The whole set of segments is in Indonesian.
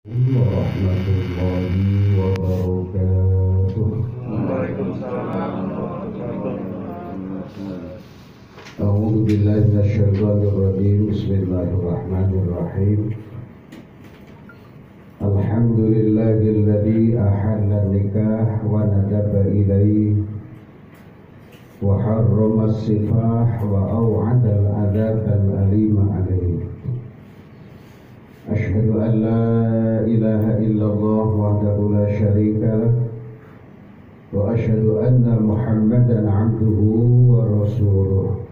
warahmatullahi wabarakatuh. Waalaikumsalam warahmatullahi wabarakatuh. A'udzu billahi minasyaitonir rajim. Bismillahirrahmanirrahim. Alhamdulillahilladzi ahalla nikah wa nadaba ilaihi wa harrama as-sifah wa au'ada al-'adzab al-alima 'alaihi. Asyhadu an la ilaha illallah wahdahu la syarika lah wa asyhadu anna Muhammadan 'abduhu wa rasuluh.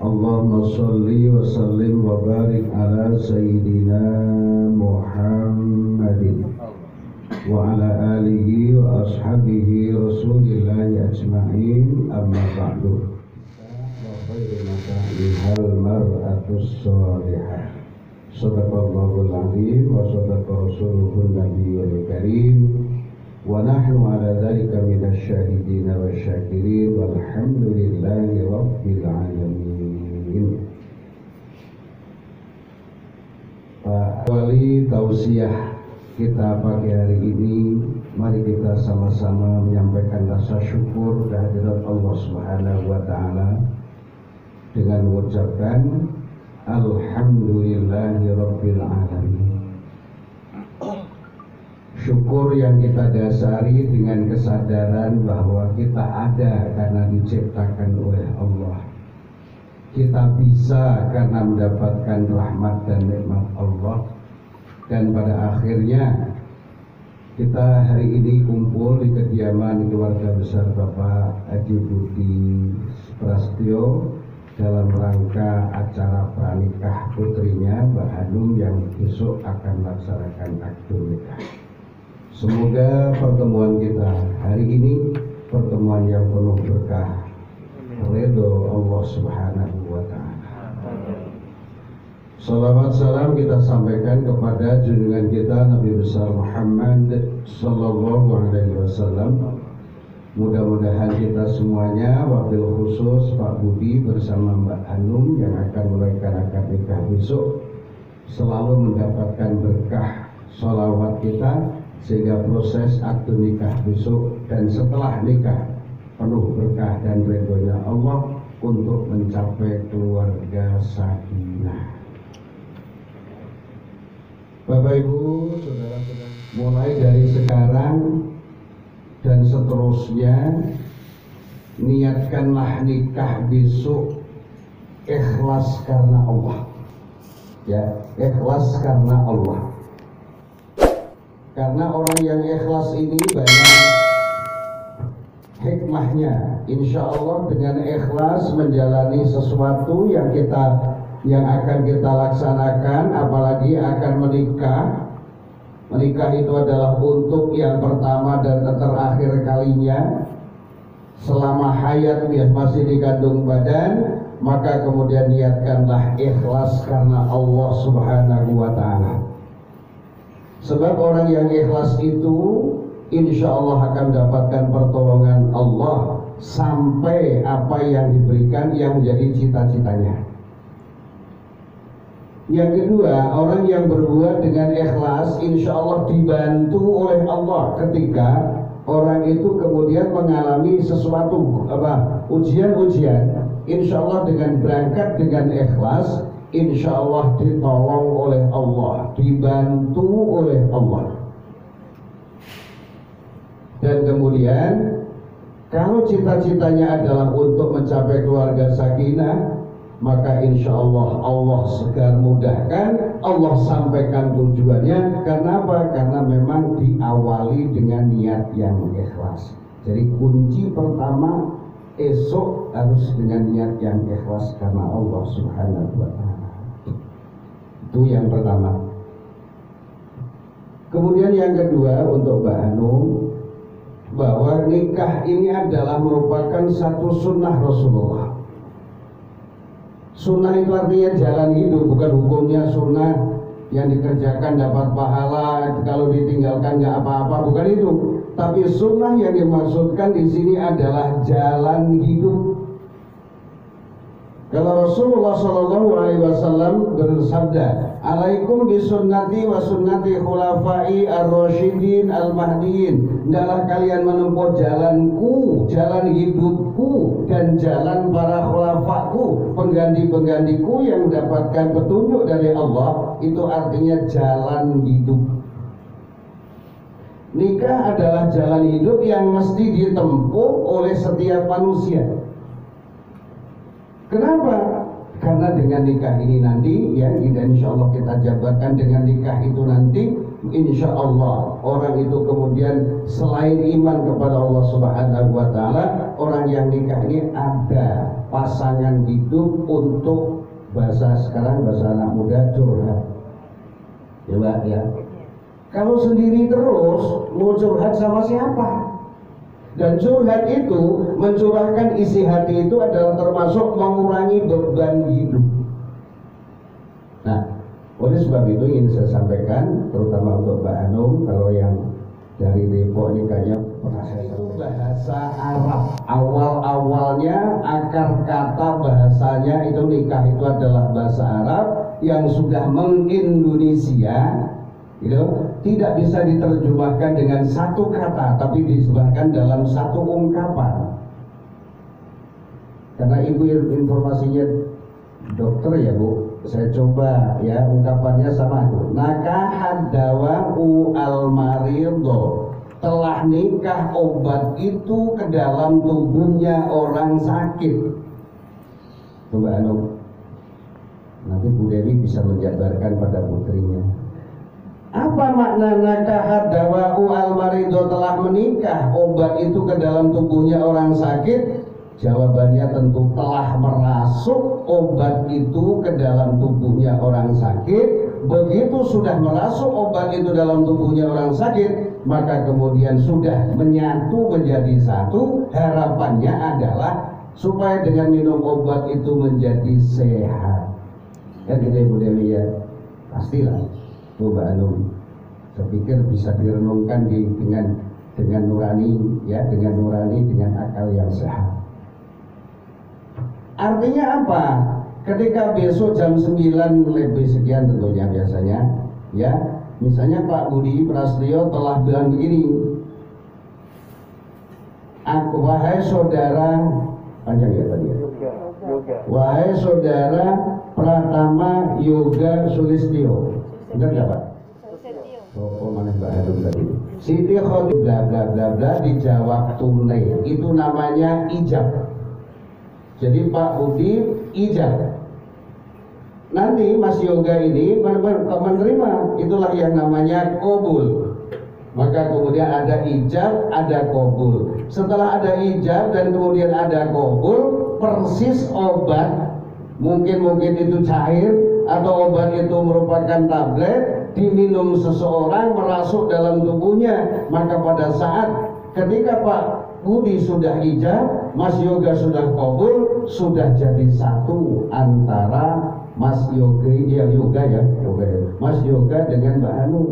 Allahumma shalli wa sallim wa barik ala sayyidina Muhammadin wa ala alihi wa ashabihi rasulillahi ajma'in, amma ba'du. Wa khairu mata'ihal mar'atus salihah. Sadaqallahul azim wa sadaqa rasuluhun nabiyyul karim wa nahnu ala dzalika minasy syahidin wasyakirin walhamdulillahi rabbil alamin. Pak Wali, tausiah kita pagi hari ini, mari kita sama-sama menyampaikan rasa syukur kehadirat Allah Subhanahu wa taala dengan mengucapkan alhamdulillahi rabbil alamin. Syukur yang kita dasari dengan kesadaran bahwa kita ada karena diciptakan oleh Allah. Kita bisa karena mendapatkan rahmat dan nikmat Allah. Dan pada akhirnya kita hari ini kumpul di kediaman keluarga besar Bapak Haji Budi Prasetyo dalam rangka acara pranikah putrinya Mbak Hanum yang besok akan melaksanakan akad nikah. Semoga pertemuan kita hari ini pertemuan yang penuh berkah, ridho Allah Subhanahu wa taala. Salawat salam kita sampaikan kepada junjungan kita Nabi besar Muhammad sallallahu alaihi wasallam. Mudah-mudahan kita semuanya, wabil khusus Pak Budi bersama Mbak Hanum yang akan melakukan akad nikah besok, selalu mendapatkan berkah sholawat kita, sehingga proses akad nikah besok dan setelah nikah penuh berkah dan ridhonya Allah untuk mencapai keluarga sakinah. Bapak Ibu, saudara-saudara, mulai dari sekarang dan seterusnya, niatkanlah nikah besok ikhlas karena Allah. Ya, ikhlas karena Allah. Karena orang yang ikhlas ini banyak hikmahnya. Insya Allah dengan ikhlas menjalani sesuatu yang akan kita laksanakan, apalagi akan menikah. Menikah itu adalah untuk yang pertama dan terakhir kalinya. Selama hayat masih dikandung badan, maka kemudian niatkanlah ikhlas karena Allah Subhanahu wa ta'ala. Sebab orang yang ikhlas itu insya Allah akan mendapatkan pertolongan Allah sampai apa yang diberikan yang menjadi cita-citanya. Yang kedua, orang yang berbuat dengan ikhlas insya Allah dibantu oleh Allah ketika orang itu kemudian mengalami sesuatu ujian-ujian. Insya Allah dengan berangkat dengan ikhlas, insya Allah ditolong oleh Allah, dibantu oleh Allah. Dan kemudian kalau cita-citanya adalah untuk mencapai keluarga sakinah, maka insya Allah Allah segera mudahkan, Allah sampaikan tujuannya. Karena apa? Karena memang diawali dengan niat yang ikhlas. Jadi kunci pertama esok harus dengan niat yang ikhlas karena Allah Subhanahu wa ta'ala. Itu yang pertama. Kemudian yang kedua untuk Mbak Hanum, bahwa nikah ini adalah merupakan satu sunnah Rasulullah. Sunnah itu artinya jalan hidup, bukan hukumnya sunnah yang dikerjakan dapat pahala, kalau ditinggalkan nggak apa-apa, bukan itu. Tapi sunnah yang dimaksudkan di sini adalah jalan hidup. Kalau Rasulullah SAW bersabda, alaikum bisunnati wa sunnati khulafai ar-rasyidin al-mahdiin. Hendaklah kalian menempuh jalanku, jalan hidupku, dan jalan para khulafaku, pengganti-penggantiku yang mendapatkan petunjuk dari Allah. Itu artinya jalan hidup. Nikah adalah jalan hidup yang mesti ditempuh oleh setiap manusia. Kenapa? Karena dengan nikah ini nanti, ya, insya Allah kita jabarkan, dengan nikah itu nanti, insya Allah orang itu kemudian selain iman kepada Allah Subhanahu Wa Taala, orang yang nikah ini ada pasangan hidup untuk bahasa sekarang, bahasa anak muda, curhat. Coba ya. Kalau sendiri terus mau curhat sama siapa? Dan curhat itu, mencurahkan isi hati itu adalah termasuk mengurangi beban hidup. Nah, oleh sebab itu ingin saya sampaikan, terutama untuk Mbak Hanum, kalau yang dari Depok ini kayaknya itu bahasa Arab. Awal-awalnya akar kata bahasanya itu nikah itu adalah bahasa Arab yang sudah mengindonesia. Gitu, tidak bisa diterjemahkan dengan satu kata, tapi disebutkan dalam satu ungkapan. Karena ibu informasinya dokter ya Bu, saya coba ya ungkapannya sama itu. Nakahad dawa'u al-maridho, telah nikah obat itu ke dalam tubuhnya orang sakit. Coba nanti Bu Dewi bisa menjabarkan pada putrinya. Apa makna nakahad dawa'u al-maridho, telah menikah obat itu ke dalam tubuhnya orang sakit? Jawabannya tentu telah merasuk obat itu ke dalam tubuhnya orang sakit. Begitu sudah merasuk obat itu dalam tubuhnya orang sakit, maka kemudian sudah menyatu menjadi satu. Harapannya adalah supaya dengan minum obat itu menjadi sehat. Kan gitu Ibu Dewi ya? Pastilah. Mbak Hanum, saya pikir bisa direnungkan dengan nurani, ya, dengan nurani, dengan akal yang sehat. Artinya apa? Ketika besok jam 9 lebih sekian tentunya biasanya, ya, misalnya Pak Budi Prasetyo telah bilang begini, wahai saudara, panjang ya tadi ya? Wahai saudara Pratama Yoga Sulistyo. Benar nggak Pak? Oh, mana Mbak Hanum tadi? Siti Khotib bla bla bla bla dijawab tunai. Itu namanya ijab. Jadi Pak Budi ijab. Nanti Mas Yoga ini menerima, itulah yang namanya qabul. Maka kemudian ada ijab, ada qabul. Setelah ada ijab dan kemudian ada qabul, persis obat, mungkin itu cair atau obat itu merupakan tablet, diminum seseorang merasuk dalam tubuhnya. Maka pada saat ketika Pak Budi sudah ijab, Mas Yoga sudah qabul, sudah jadi satu antara Mas Yoga Mas Yoga dengan Mbak Hanum.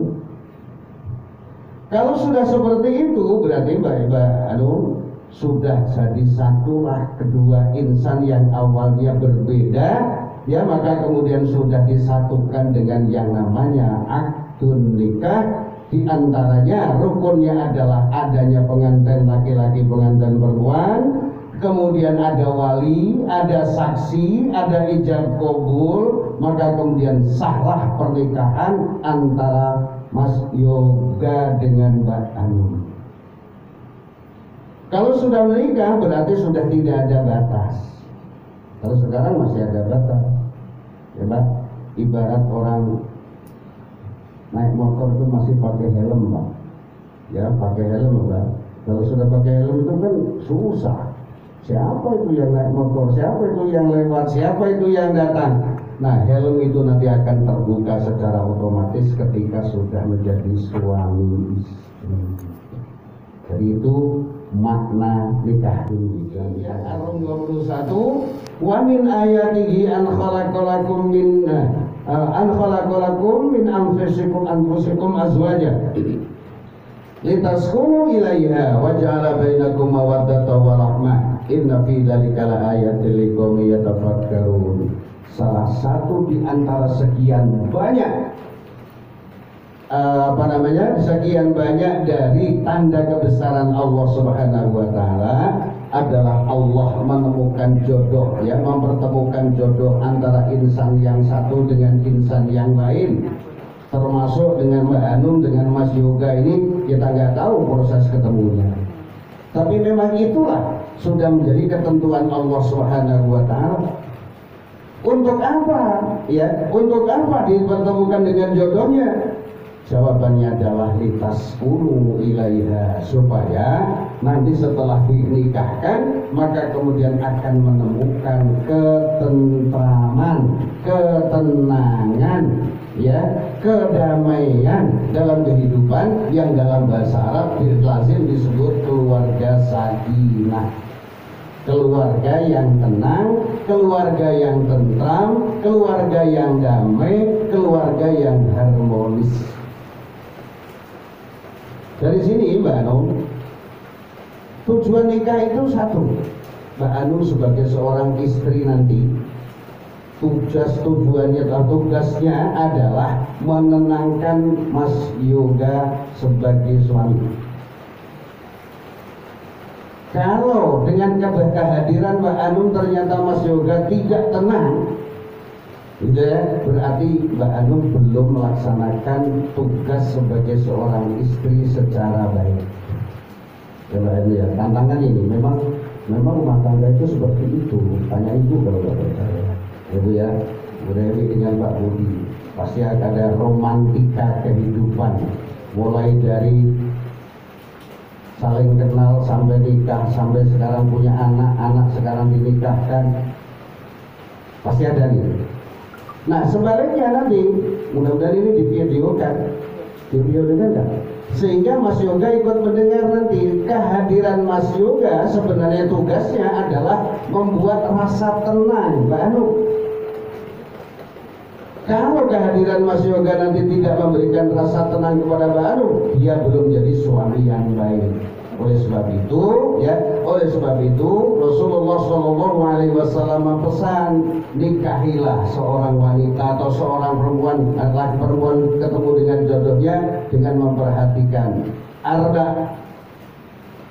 Kalau sudah seperti itu, berarti Mbak Hanum sudah jadi satulah kedua insan yang awalnya berbeda. Ya, maka kemudian sudah disatukan dengan yang namanya akdun nikah. Di antaranya rukunnya adalah adanya pengantin laki-laki, pengantin perempuan, kemudian ada wali, ada saksi, ada ijab qabul, maka kemudian sahlah pernikahan antara Mas Yoga dengan Mbak Hanum. Kalau sudah menikah berarti sudah tidak ada batas. Kalau sekarang masih ada batas. Ya Pak, ibarat orang naik motor itu masih pakai helm Pak. Ya, pakai helm Pak. Kalau sudah pakai helm itu kan susah. Siapa itu yang naik motor? Siapa itu yang lewat? Siapa itu yang datang? Nah, helm itu nanti akan terbuka secara otomatis ketika sudah menjadi suami istri. Jadi itu makna nikah ini. Al-Rum 21, wa min ayatihi an khalaqalakum min anfusikum azwaja litaskunu ilaiha wa ja'ala bainakum mawaddatan wa rahmah inna fi dzalika laayatil liqaumin yatafakkarun. salah satu di antara sekian banyak sekian banyak dari tanda kebesaran Allah Subhanahu wa taala adalah Allah menemukan jodoh, ya, mempertemukan jodoh antara insan yang satu dengan insan yang lain. Termasuk dengan Mbak Hanum dengan Mas Yoga ini kita nggak tahu proses ketemunya. Tapi memang itulah sudah menjadi ketentuan Allah Subhanahu wa taala. Untuk apa? Ya, untuk apa dipertemukan dengan jodohnya? Jawabannya adalah litaskunu ilaiha, supaya nanti setelah dinikahkan maka kemudian akan menemukan ketentraman, ketenangan, ya, kedamaian dalam kehidupan yang dalam bahasa Arab lazim disebut keluarga sakinah. Keluarga yang tenang, keluarga yang tentram, keluarga yang damai, keluarga yang harmonis. Dari sini Mbak Anu, tujuan nikah itu satu. Mbak Anu sebagai seorang istri nanti, tugasnya adalah menenangkan Mas Yoga sebagai suami. Kalau dengan kehadiran Mbak Anu ternyata Mas Yoga tidak tenang, berarti Mbak Anu belum melaksanakan tugas sebagai seorang istri secara baik. Ya, tantangan ini memang rumah tangga itu seperti itu. Tanya ibu kalau nggak percaya, ibu ya, Bu Dewi dengan Pak Budi pasti ada romantika kehidupan, mulai dari saling kenal sampai nikah, sampai sekarang punya anak sekarang dinikahkan, pasti ada nih. Nah sebaliknya nanti, mudah-mudahan ini divideokan kan? Sehingga Mas Yoga ikut mendengar nanti. Kehadiran Mas Yoga sebenarnya tugasnya adalah membuat rasa tenang, Mbak Anu. Kalau kehadiran Mas Yoga nanti tidak memberikan rasa tenang kepada Mbak Anu, dia belum jadi suami yang baik. Oleh sebab itu Rasulullah SAW pesan, nikahilah seorang wanita atau seorang perempuan ketemu dengan jodohnya dengan memperhatikan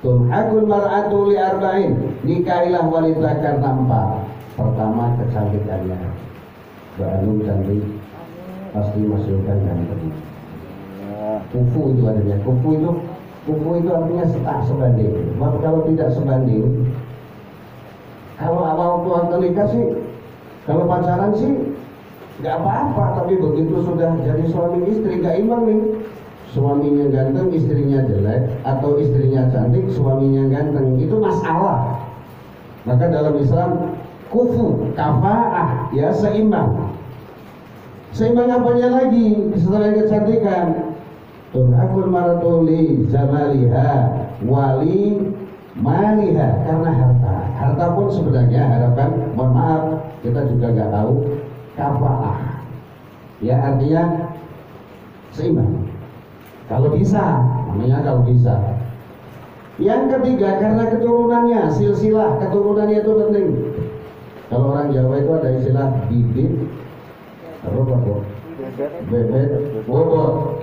tunhakul mar'atu li arba'in, nikahilah wanita karena 4. Pertama, kecantikannya. Mbak Anu cantik, pasti Mas Yoga ganteng. Kufu itu adanya. Kufu itu artinya tak sebanding. Maka kalau tidak sebanding, kalau waktu nikah sih, kalau pacaran sih nggak apa-apa, tapi begitu sudah jadi suami istri nggak imbang nih. Suaminya ganteng, istrinya jelek, atau istrinya cantik, suaminya ganteng, itu masalah. Maka dalam Islam kufu, kafaah, ya seimbang. Seimbang apanya lagi setelah kecantikan? Tunakul maratuli zamaliha wali maliha, karena harta pun sebenarnya harapan, mohon maaf kita juga nggak tahu kafaah, ya artinya seimbang kalau bisa, namanya kalau bisa. Yang ketiga, karena keturunannya, silsilah keturunannya itu penting. Kalau orang Jawa itu ada istilah bibit bebet bobot.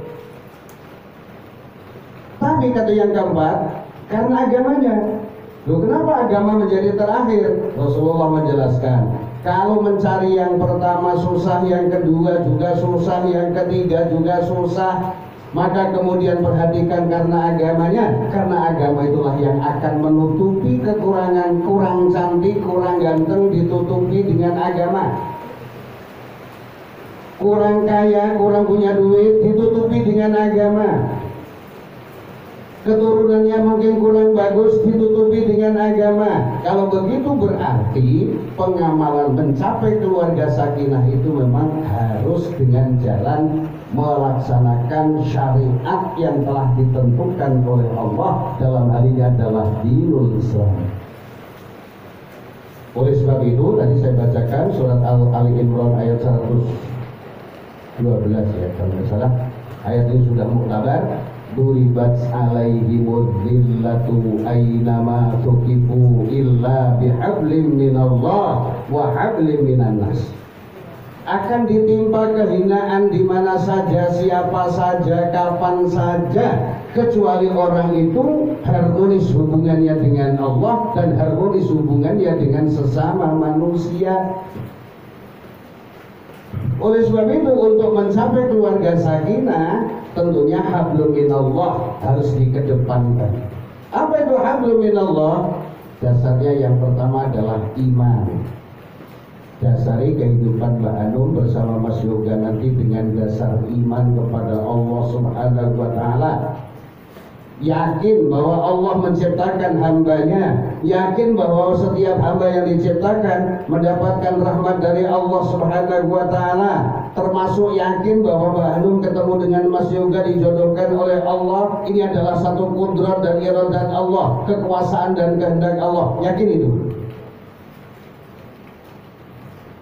Tapi kata yang keempat, karena agamanya. Loh, kenapa agama menjadi terakhir? Rasulullah menjelaskan, kalau mencari yang pertama susah, yang kedua juga susah, yang ketiga juga susah, maka kemudian perhatikan karena agamanya. Karena agama itulah yang akan menutupi kekurangan, kurang cantik, kurang ganteng, ditutupi dengan agama. Kurang kaya, kurang punya duit, ditutupi dengan agama. Keturunannya mungkin kurang bagus, ditutupi dengan agama. Kalau begitu berarti pengamalan mencapai keluarga sakinah itu memang harus dengan jalan melaksanakan syariat yang telah ditentukan oleh Allah, dalam hal ini adalah dinul Islam. Oleh sebab itu tadi saya bacakan surat Ali Imran ayat 112 ya, kalau tidak salah. Ayat ini sudah muktabar. Duribat alaihimul dhillatu aynama tuqifu illa bihablim minallah wa hablim minan nas. akan ditimpa kehinaan di mana saja, siapa saja, kapan saja, kecuali orang itu harmonis hubungannya dengan Allah dan harmonis hubungannya dengan sesama manusia. Oleh sebab itu, untuk mencapai keluarga sakinah, tentunya hablum minallah harus dikedepankan. Apa itu hablum minallah? Dasarnya yang pertama adalah iman. Dasari kehidupan Mbak Anum bersama Mas Yoga nanti dengan dasar iman kepada Allah Subhanahu wa Ta'ala. Yakin bahwa Allah menciptakan hambanya, yakin bahwa setiap hamba yang diciptakan mendapatkan rahmat dari Allah Subhanahu wa Ta'ala, termasuk yakin bahwa Mbak Anum ketemu dengan Mas Yoga dijodohkan oleh Allah. Ini adalah satu kudrat dan iradat Allah, kekuasaan dan kehendak Allah. Yakin itu?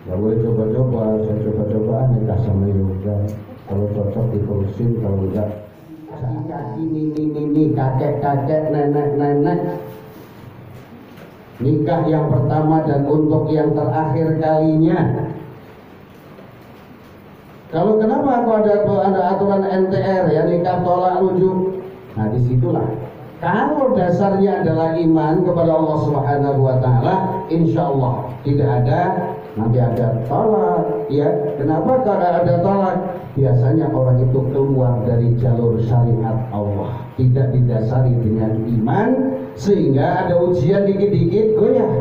Ya boleh coba-coba, saya coba-coba nikah sama Yoga. Kalau cocok diterusin, kalau enggak kaki ini kakek-kakek, nenek-nenek. Nikah yang pertama dan untuk yang terakhir kalinya. Kalau kenapa aku ada aturan NTR ya, nikah tolak rujuk. Nah disitulah. Kalau dasarnya adalah iman kepada Allah Subhanahu wa Ta'ala, insya Allah tidak ada nanti ada tolak. Ya, kenapa kalau ada tolak? Biasanya orang itu keluar dari jalur syariat Allah, tidak didasari dengan iman, sehingga ada ujian dikit-dikit goyah.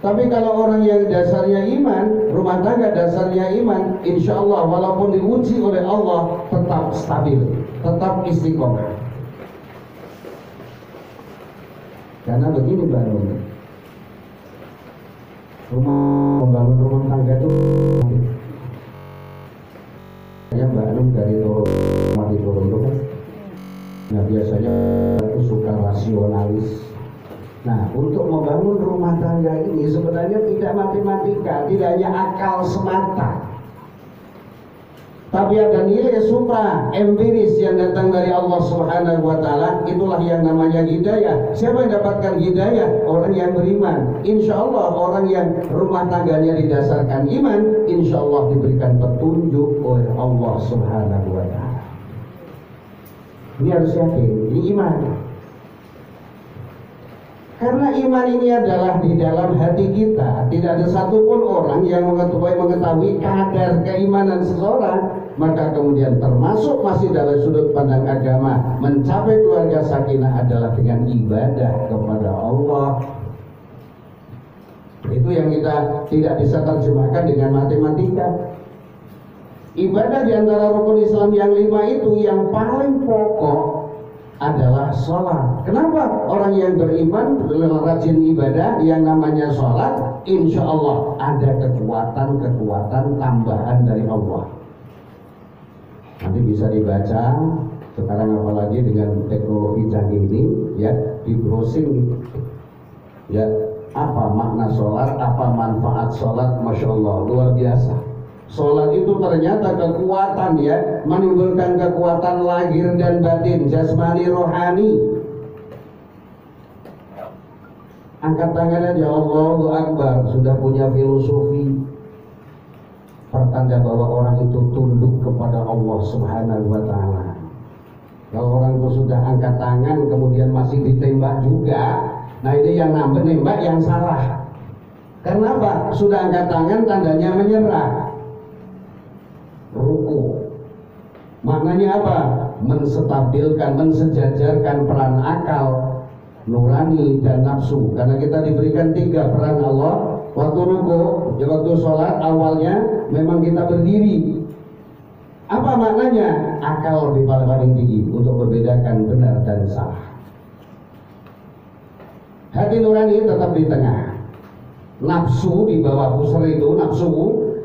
Tapi kalau orang yang dasarnya iman, rumah tangga dasarnya iman, insya Allah walaupun diuji oleh Allah tetap stabil, tetap istiqomah. Karena begini Mbak Nur, membangun rumah tangga itu Mbak Nur dari Toronto kan. Nah biasanya itu suka rasionalis. Nah untuk membangun rumah tangga ini sebenarnya tidak matematika, tidak hanya akal semata, tapi ada nilai supra empiris yang datang dari Allah Subhanahu wa Ta'ala. Itulah yang namanya hidayah. Siapa yang dapatkan hidayah? Orang yang beriman. Insya Allah orang yang rumah tangganya didasarkan iman, insya Allah diberikan petunjuk oleh Allah Subhanahu wa Ta'ala. Ini harus yakin, ini iman. Karena iman ini adalah di dalam hati kita. Tidak ada satupun orang yang mengetahui kadar keimanan seseorang. Maka kemudian termasuk masih dalam sudut pandang agama, mencapai keluarga sakinah adalah dengan ibadah kepada Allah. Itu yang kita tidak bisa terjemahkan dengan matematika. Ibadah di antara rukun Islam yang 5 itu yang paling pokok adalah sholat. Kenapa? Orang yang beriman rajin ibadah yang namanya sholat, insya Allah ada kekuatan tambahan dari Allah. Nanti bisa dibaca sekarang, apalagi dengan teknologi canggih ini ya, di browsing ya, apa makna sholat, apa manfaat sholat. Masya Allah, luar biasa. Sholat itu ternyata kekuatan ya, menimbulkan kekuatan lahir dan batin, jasmani rohani. Angkat tangan aja, Allahu Akbar, sudah punya filosofi, pertanda bahwa orang itu tunduk kepada Allah Subhanahu wa Ta'ala. Kalau orang itu sudah angkat tangan kemudian masih ditembak juga, nah ini yang nembak yang salah. Karena apa? Sudah angkat tangan tandanya menyerah. Ruku maknanya apa? Menstabilkan, mensejajarkan peran akal, nurani dan nafsu. Karena kita diberikan 3 peran Allah. Waktu ruku, waktu sholat awalnya memang kita berdiri. Apa maknanya? Akal lebih paling tinggi untuk membedakan benar dan salah. Hati nurani tetap di tengah, nafsu di bawah pusar itu nafsu.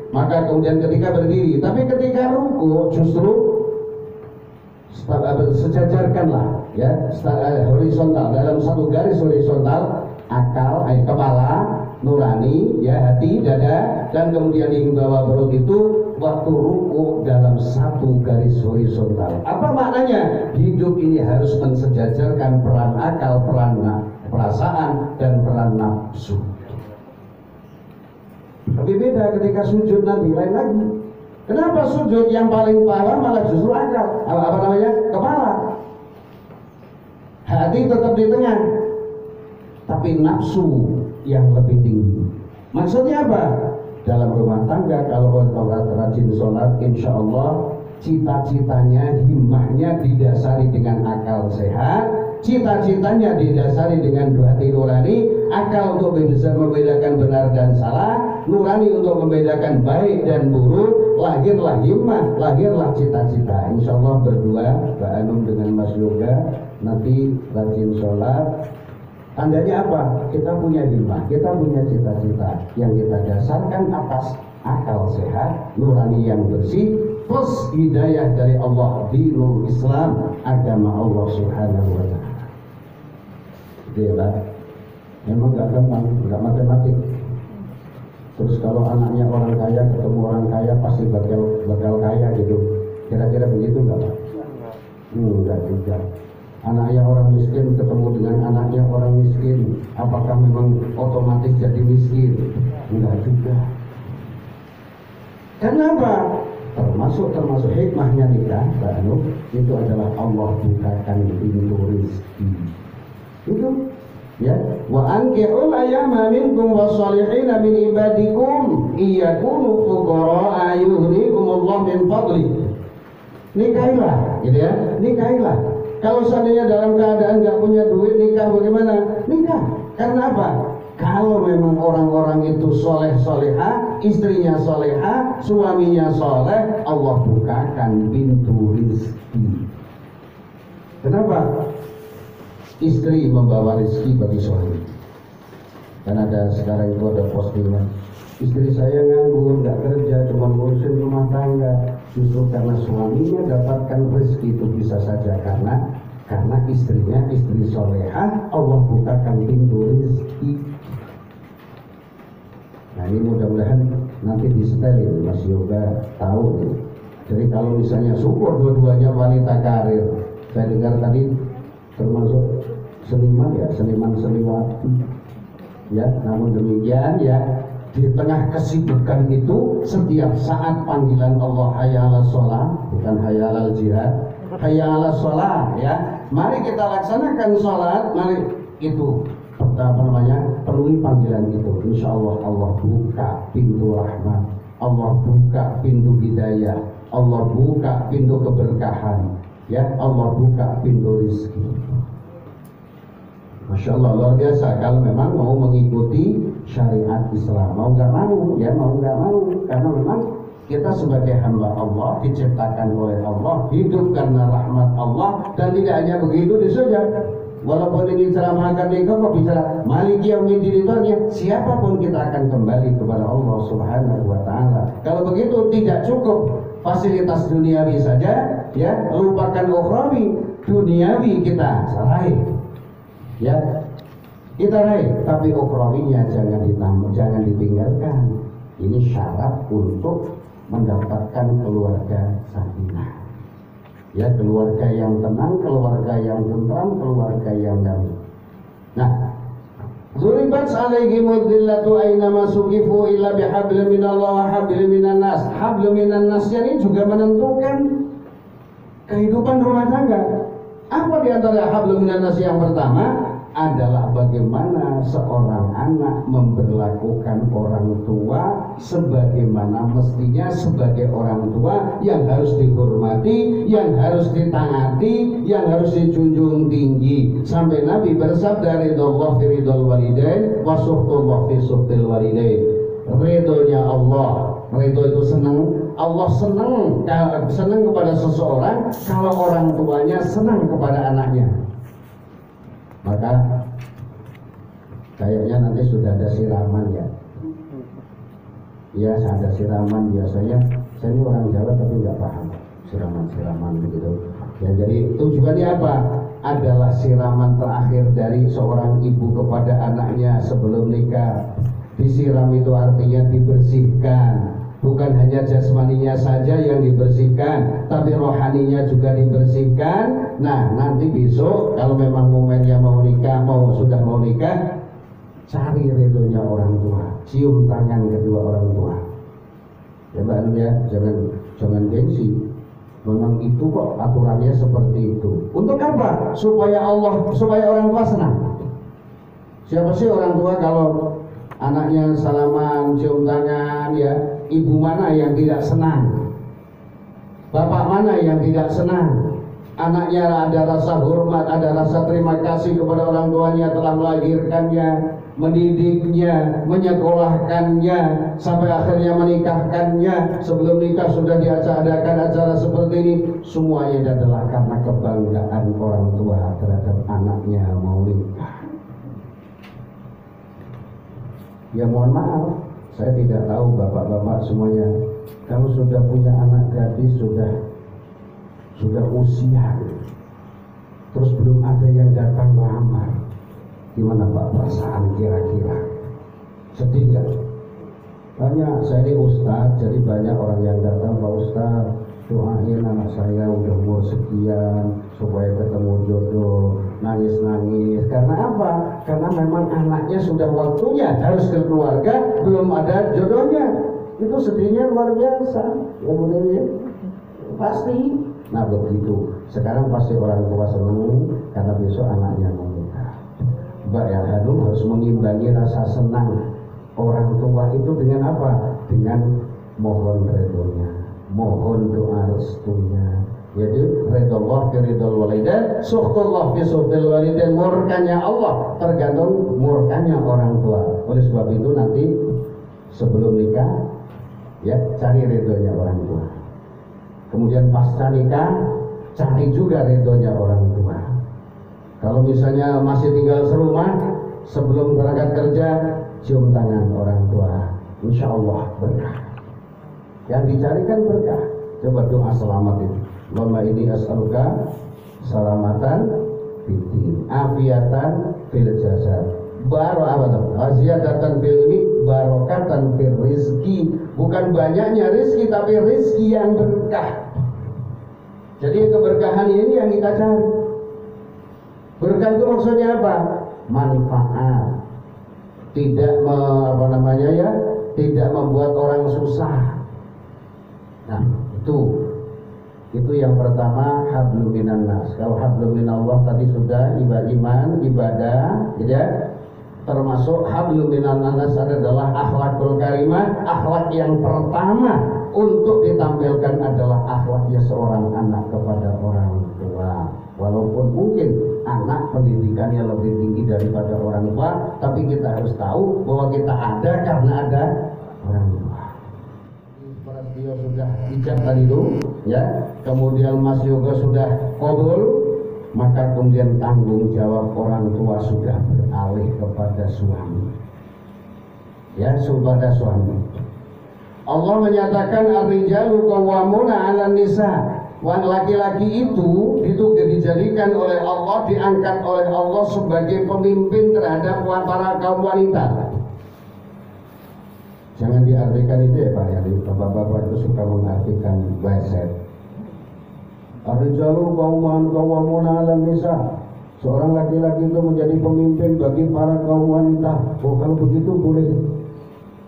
Maka kemudian ketika berdiri, tapi ketika ruku justru sejajarkanlah ya, horizontal, dalam satu garis horizontal, akal, kepala, nurani, ya, hati, dada, dan kemudian di bawah perut itu waktu ruku dalam satu garis horizontal. Apa maknanya? Hidup ini harus mensejajarkan peran akal, peran perasaan, dan peran nafsu. Tapi beda ketika sujud nanti, lain lagi. Kenapa sujud yang paling parah malah justru akal? Apa namanya? Kepala. Hati tetap di tengah, tapi nafsu yang lebih tinggi. Maksudnya apa? Dalam rumah tangga kalau orang rajin sholat, insya Allah cita-citanya, himmahnya didasari dengan akal sehat, cita-citanya didasari dengan hati nurani, akal untuk bisa membedakan benar dan salah, nurani untuk membedakan baik dan buruk, lahirlah himmah, lahirlah cita-cita. Insya Allah berdua, Mbak Anum dengan Mas Yoga, nanti rajin sholat. Tandanya apa? Kita punya himmah, kita punya cita-cita yang kita dasarkan atas akal sehat, nurani yang bersih, plus hidayah dari Allah, dinul Islam, agama Allah Subhanahu wa ta'ala. Gitu ya, Pak. Memang gak gampang, gak matematik. Terus kalau anaknya orang kaya ketemu orang kaya pasti bakal kaya gitu. Kira-kira begitu gak, Pak? Enggak juga. Anaknya orang miskin ketemu dengan anaknya orang miskin, apakah memang otomatis jadi miskin? Enggak juga. Kenapa? Termasuk hikmahnya nikah, Mbak Anu, itu adalah Allah bukakan pintu rezeki. Itu ya, wa ankihul ayyama minkum wasolihina min ibadikum iyakunu fuqara ayuhnikumullah min fadli. Nikahilah, gitu ya, nikahilah. Kalau seandainya dalam keadaan nggak punya duit, nikah bagaimana? Nikah. Karena apa? Kalau memang orang-orang itu soleh soleha, istrinya soleha, suaminya soleh, Allah bukakan pintu rezeki. Kenapa? Istri membawa rezeki bagi suami. Dan ada sekarang itu ada postingan, istri saya nganggur, nggak kerja, cuma ngurusin rumah tangga. Justru karena suaminya dapatkan rezeki itu bisa saja karena istrinya istri soleha, Allah bukakan pintu rezeki. Nah ini mudah-mudahan nanti disetelin, Mas Yoga tahu nih. Jadi kalau misalnya syukur dua-duanya wanita karir, saya dengar tadi termasuk seniman ya, seniman seniwati ya. Namun demikian ya, di tengah kesibukan itu setiap saat panggilan Allah hayya 'alas shalah, bukan hayya 'alal jihad, hayya 'alas shalah ya. Mari kita laksanakan sholat, mari itu apa namanya, penuhi panggilan itu. Insya Allah Allah buka pintu rahmat, Allah buka pintu hidayah, Allah buka pintu keberkahan ya, Allah buka pintu rezeki. Masya Allah, luar biasa. Kalau memang mau mengikuti syariat Islam, mau nggak mau ya, mau nggak mau, karena memang kita sebagai hamba Allah diciptakan oleh Allah, hidup karena rahmat Allah. Dan tidak hanya begitu di surga. Walaupun ini ceramahkan di kok bicara Maliki Yaumiddin itu artinya siapapun kita akan kembali kepada Allah Subhanahu wa ta'ala. Kalau begitu tidak cukup fasilitas duniawi saja ya, lupakan ukhrawi, duniawi kita raih ya, kita raih, tapi ukhrawinya jangan ditinggalkan. Ini syarat untuk mendapatkan keluarga sakinah ya, keluarga yang tenang, keluarga yang tentram, keluarga yang damai. Nah, Zuribat alaihimud dhillatu aynama suqifu illa bihablin minallah wa hablin minan nas. Hablin minan nas ini juga menentukan kehidupan rumah tangga. Apa di antara hablin minan nas yang pertama adalah bagaimana seorang anak memperlakukan orang tua sebagaimana mestinya sebagai orang tua, yang harus dihormati, yang harus ditaati, yang harus dijunjung tinggi. Sampai Nabi bersabda, ridallah fi ridal walidain wa suhtullah fi suhtil walidain. Ridhonya Allah, ridho itu senang, Allah senang kepada seseorang kalau orang tuanya senang kepada anaknya. Maka kayaknya nanti sudah ada siraman ya. Ya, ada siraman biasanya. Saya ini orang Jawa tapi nggak paham siraman begitu. Ya, jadi tujuannya apa? Adalah siraman terakhir dari seorang ibu kepada anaknya sebelum nikah. Disiram itu artinya dibersihkan. Bukan hanya jasmaninya saja yang dibersihkan, tapi rohaninya juga dibersihkan. Nah, nanti besok kalau memang momennya sudah mau nikah, cari ridhonya orang tua, cium tangan kedua orang tua. Ya Mbak Anu ya, jangan Jangan gengsi. Memang itu kok aturannya seperti itu. Untuk apa? Supaya orang tua senang. Siapa sih orang tua kalau anaknya salaman, cium tangan, ya? Ibu mana yang tidak senang? Bapak mana yang tidak senang? Anaknya ada rasa hormat, ada rasa terima kasih kepada orang tuanya telah melahirkannya, mendidiknya, menyekolahkannya, sampai akhirnya menikahkannya. Sebelum nikah sudah diadakan acara seperti ini. Semuanya adalah karena kebanggaan orang tua terhadap anaknya mau nikah. Ya mohon maaf, saya tidak tahu bapak-bapak semuanya. Kamu sudah punya anak gadis, sudah usia, terus belum ada yang datang melamar. Gimana Pak perasaan kira-kira? Sedih nggak? Banyak, saya ini Ustadz, jadi banyak orang yang datang, Pak Ustadz, doain anak saya udah umur sekian supaya ketemu jodoh, nangis-nangis. Karena apa? Karena memang anaknya sudah waktunya harus ke keluarga, belum ada jodohnya. Itu sedihnya luar biasa. Ya, pasti. Nah begitu. Sekarang pasti orang tua senang karena besok anaknya mau nikah. Mbak ya Hanum harus mengimbangi rasa senang orang tua itu dengan apa? Dengan mohon ridhonya, mohon doa restunya. Jadi ridhollah fi ridhol walidain, sukhtullah fi sukhtil walidain. Murkanya Allah tergantung murkanya orang tua. Oleh sebab itu nanti sebelum nikah ya cari ridhonya orang tua. Kemudian pasca nikah cari juga ridhonya orang tua. Kalau misalnya masih tinggal serumah, sebelum berangkat kerja cium tangan orang tua, insya Allah berkah. Yang dicarikan berkah. Coba doa selamat itu. Allahumma inni as'aluka salamatan fiddin, afiatan fil jasad, ziyadatan fil ilmi, barokatan fil rizki. Bukan banyaknya rizki, tapi rizki yang berkah. Jadi keberkahan ini yang kita cari. Berkah itu maksudnya apa? Manfaat. Tidak tidak membuat orang susah. Nah, itu yang pertama, hablum minan nas. Kalau hablum minallah tadi sudah iman, ibadah, ya. Termasuk hablum minan nas adalah akhlakul karimah. Akhlak yang pertama untuk ditampilkan adalah akhlaknya seorang anak kepada orang tua. Walaupun mungkin anak pendidikannya lebih tinggi daripada orang tua, tapi kita harus tahu bahwa kita ada karena ada orang tua. Dia sudah ijab tadi itu, ya. Kemudian Mas Yoga sudah qabul, maka kemudian tanggung jawab orang tua sudah beralih kepada suami. Ya, kepada suami. Allah menyatakan ar-rijalu qawwamuna 'alan nisa. Laki-laki itu dijadikan oleh Allah, diangkat oleh Allah sebagai pemimpin terhadap para kaum wanita. Jangan diartikan itu ya Pak ya, bapak-bapak itu suka mengartikan website. Ar-rijalu qawwamuna 'alan nisa. Seorang laki-laki itu menjadi pemimpin bagi para kaum wanita. Oh, kalau begitu boleh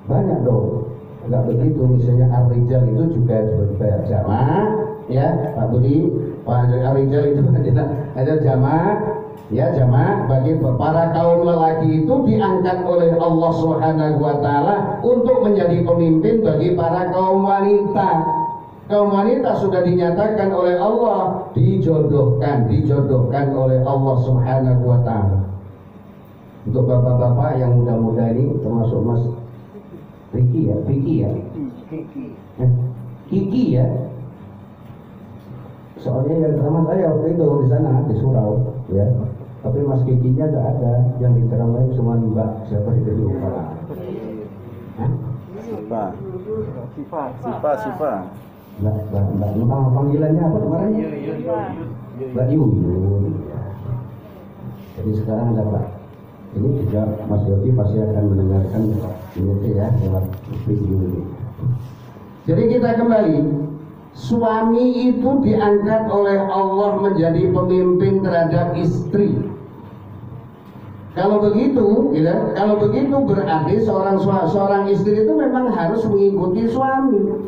banyak dong. Enggak begitu, misalnya ar-rijal itu juga berjamaah, ya Pak Budi. Pak ar-rijal itu ada jamaah, ya jamaah bagi para kaum lelaki itu diangkat oleh Allah Subhanahu wa taala untuk menjadi pemimpin bagi para kaum wanita. Kaum wanita sudah dinyatakan oleh Allah dijodohkan oleh Allah Subhanahu wa taala. Untuk bapak-bapak yang muda-muda ini termasuk Mas Kiki ya. Soalnya yang ceramah saya waktu itu di sana di Surau, ya. Tapi Mas Kikinya nggak ada, yang diceramain cuma Mbak siapa itu lupa. Sipa. Mbak nama panggilannya apa kemarin? Mbak Yuyun. Jadi sekarang ada Pak. Ini juga Mas Yogi pasti akan mendengarkan ini ya lewat video ini. Jadi kita kembali, suami itu diangkat oleh Allah menjadi pemimpin terhadap istri. Kalau begitu berarti seorang istri itu memang harus mengikuti suami.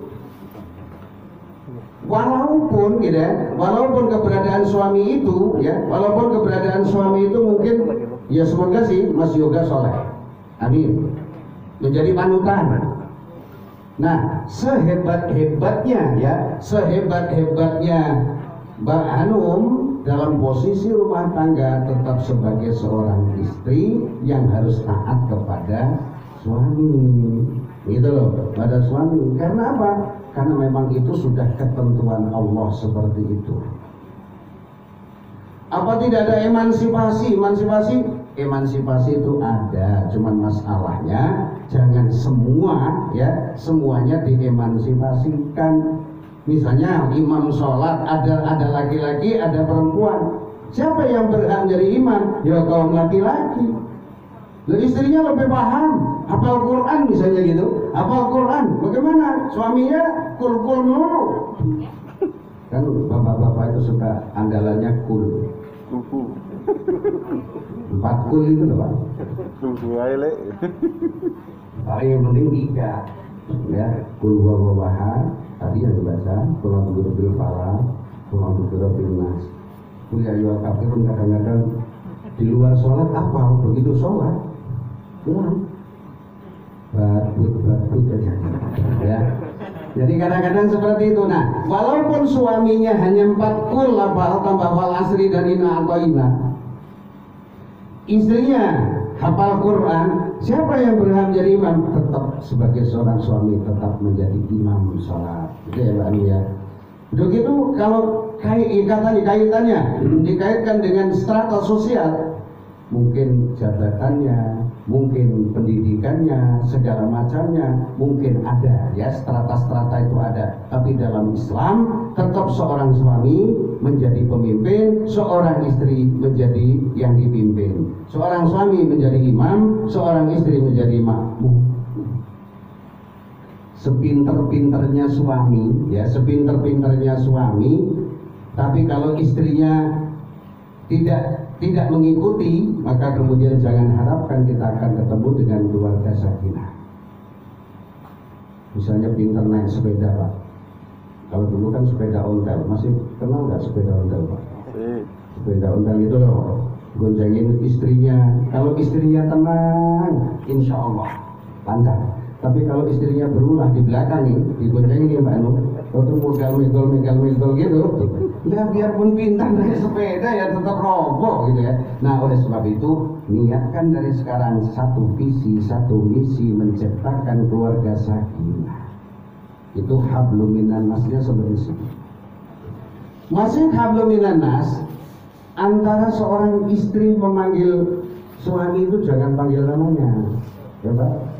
Walaupun gitu ya, walaupun keberadaan suami itu ya, walaupun keberadaan suami itu mungkin ya semoga sih Mas Yoga soleh, amin, menjadi panutan. Nah, sehebat-hebatnya ya, sehebat-hebatnya Mbak Hanum dalam posisi rumah tangga tetap sebagai seorang istri yang harus taat kepada suami, gitu loh, pada suami. Karena apa? Karena memang itu sudah ketentuan Allah seperti itu. Apa tidak ada emansipasi? Emansipasi itu ada, cuman masalahnya jangan semua ya, semuanya diemansipasikan. Misalnya imam sholat ada laki-laki, ada perempuan. Siapa yang berhak jadi imam? Ya kaum laki-laki. Loh, istrinya lebih paham, hafal Quran misalnya gitu, hafal Quran. Bagaimana? Suaminya kul-kul mulu. Kan bapak-bapak itu suka andalannya kul. 4 kul itu loh Pak. Yang penting 3 ya, kul huwallahu tadi yang dibaca, kul a'udzu birabbil falaq, kul a'udzu birabbin nas. Kul ya ayyuhal kafirun kadang-kadang di luar sholat apa? Begitu sholat hilang, badut aja ya. Jadi kadang-kadang seperti itu. Nah, walaupun suaminya hanya 4 kul hafal tambah wal asri dan inna atoina, istrinya hafal Quran, siapa yang berhak menjadi imam? Tetap sebagai seorang suami tetap menjadi imam sholat. Itu ya Mbak Ani ya. Begitu kalau kaitannya dikaitkan dengan strata sosial, mungkin jabatannya, mungkin pendidikannya, segala macamnya, mungkin ada ya, strata-strata itu ada. Tapi dalam Islam tetap seorang suami menjadi pemimpin, seorang istri menjadi yang dipimpin. Seorang suami menjadi imam, seorang istri menjadi makmum. Sepinter-pinternya suami ya, sepinter-pinternya suami, tapi kalau istrinya tidak mengikuti, maka kemudian jangan harapkan kita akan ketemu dengan keluarga sakinah. Misalnya pintar naik sepeda Pak, kalau dulu kan sepeda ontel, masih kenal nggak sepeda ontel Pak? Sepeda ontel itu loh, goncengin istrinya. Kalau istrinya tenang, insya Allah lancar. Tapi kalau istrinya berulah di belakang nih, digoncengin Mbak Anu, itu megal gitu. Ya biarpun pintar naik sepeda ya tetap roboh gitu ya. Nah oleh sebab itu niatkan dari sekarang satu visi, satu misi menciptakan keluarga sakinah. Itu hablum minan nasnya seperti itu. Masih hablum minan nas, antara seorang istri memanggil suami itu jangan panggil namanya, ya Pak.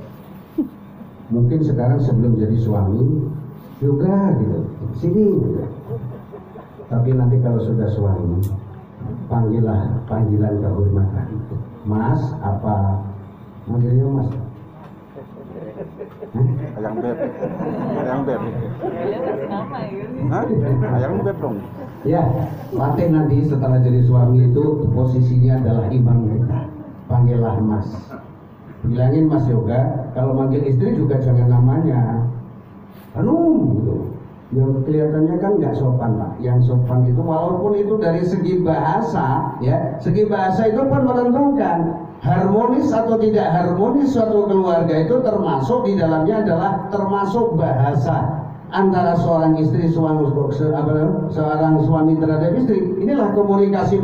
Mungkin sekarang sebelum jadi suami juga gitu, sini gitu. Tapi nanti kalau sudah suami, panggillah panggilan kehormatan. Mas apa? Manggilnya Mas. Ayang beb. Hah? Ayang beb dong. Ya, latih nanti setelah jadi suami itu posisinya adalah imam kita. Panggillah Mas. Bilangin Mas Yoga, kalau manggil istri juga jangan namanya Hanum gitu. Yang kelihatannya kan nggak sopan Pak. Yang sopan itu walaupun itu dari segi bahasa ya, segi bahasa itu pun menentukan harmonis atau tidak harmonis suatu keluarga itu termasuk di dalamnya adalah termasuk bahasa antara seorang istri seorang suami terhadap istri. Inilah komunikasi